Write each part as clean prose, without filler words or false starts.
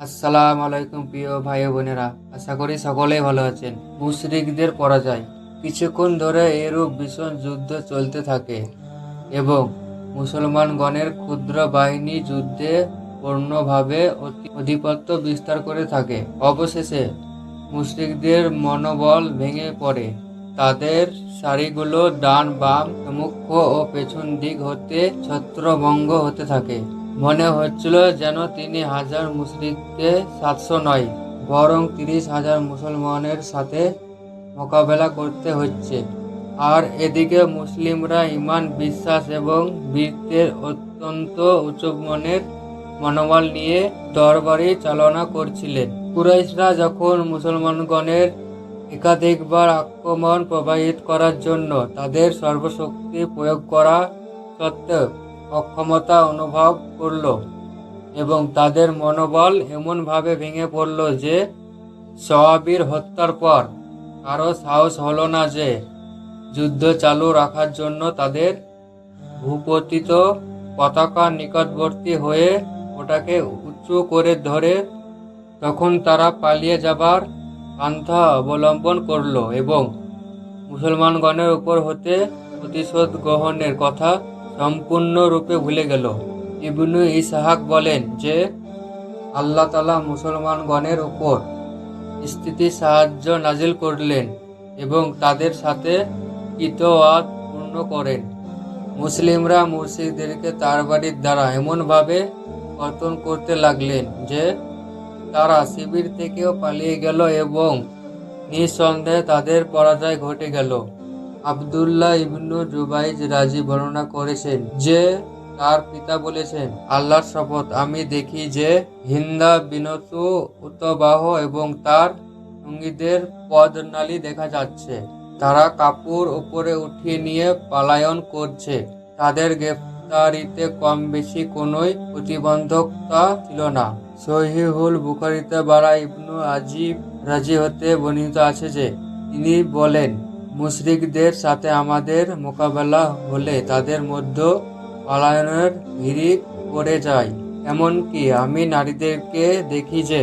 আসসালামু আলাইকুম প্রিয় ভাই ও বোনেরা, আশা করি সকলেই ভালো আছেন। মুশরিকদের পরাজয়। কিছুক্ষণ ধরে এরূপ ভীষণ যুদ্ধ চলতে থাকে এবং মুসলমানগণের ক্ষুদ্র বাহিনী যুদ্ধে পূর্ণভাবে আধিপত্য বিস্তার করে থাকে। অবশেষে মুশরিকদের মনোবল ভেঙে পড়ে। তাদের সারিগুলো ডান বাম মুখ্য ও পেছন দিক হতে ছত্রভঙ্গ হতে থাকে। মনে হচ্ছিল যেন 3,000 মুশরিককে 700 নয়, বরং 30,000 মুসলমানের সাথে মোকাবেলা করতে হচ্ছে। আর এদিকে মুসলিমরা ঈমান, বিশ্বাস এবং বীরত্বের অত্যন্ত উঁচু মনোবল নিয়ে তরবারি চালনা করছিলেন। কুরাইশরা যখন মুসলমানগণের একাধিকবার আক্রমণ প্রবাহিত করার জন্য তাদের সর্বশক্তি প্রয়োগ করা সত্ত্বেও অক্ষমতা অনুভব করল এবং তাদের মনোবল এমনভাবে ভেঙে পড়ল যে সওয়াবির হত্যার পর কারো সাহস হলো না যে যুদ্ধ চালু রাখার জন্য তাদের ভূপতিত পতাকার নিকটবর্তী হয়ে ওটাকে উঁচু করে ধরে। তখন তারা পালিয়ে যাবার পন্থা অবলম্বন করল এবং মুসলমানগণের উপর হতে প্রতিশোধ গ্রহণের কথা সম্পূর্ণরূপে ভুলে গেল। ইবনু ইসহাক বলেন যে আল্লাহ তাআলা মুসলমানগণের উপর স্থিতি সাহায্য নাজিল করলেন এবং তাদের সাথে কিতওয়াদ পূর্ণ করেন। মুসলিমরা মুশরিকদেরকে তরবারির দ্বারা এমনভাবে কর্তন করতে লাগলেন যে তারা শিবির থেকেও পালিয়ে গেল এবং নিঃসন্দেহে তাদের পরাজয় ঘটে গেল। আব্দুল্লাহ ইবনু জুবাইর রাজি বর্ণনা করেছেন যে তার পিতা বলেছেন, আল্লাহর শপথ, আমি দেখি যে হিন্দা বিনতু উতবাহ এবং তার সঙ্গীদের পদনালি দেখা যাচ্ছে। তারা কাপড় উপরে উঠিয়ে নিয়ে পলায়ন করছে। তাদের গ্রেফতারিতে কম বেশি কোনোই প্রতিবন্ধকতা ছিল না। সহিহুল বুখারীতে বারা ইবনু আজিব রাজি হতে বর্ণিত আছে যে তিনি বলেন, মুশরিকদের সাথে আমাদের মোকাবেলা হলে তাদের মধ্যে পলায়নের হিড়িক পড়ে যায়। এমনকি আমি নারীদেরকে দেখি যে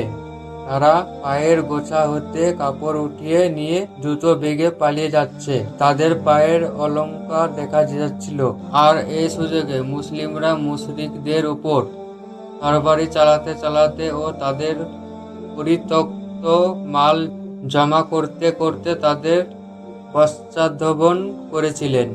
তারা পায়ের গোছা হতে কাপড় উঠিয়ে নিয়ে দ্রুত বেগে পালিয়ে যাচ্ছে। তাদের পায়ের অলংকার দেখা যাচ্ছিল। আর এই সুযোগে মুসলিমরা মুশরিকদের উপর তরবারি চালাতে চালাতে ও তাদের পরিত্যক্ত মাল জমা করতে করতে তাদের পশ্চাদ্ধাবন করেছিলেন।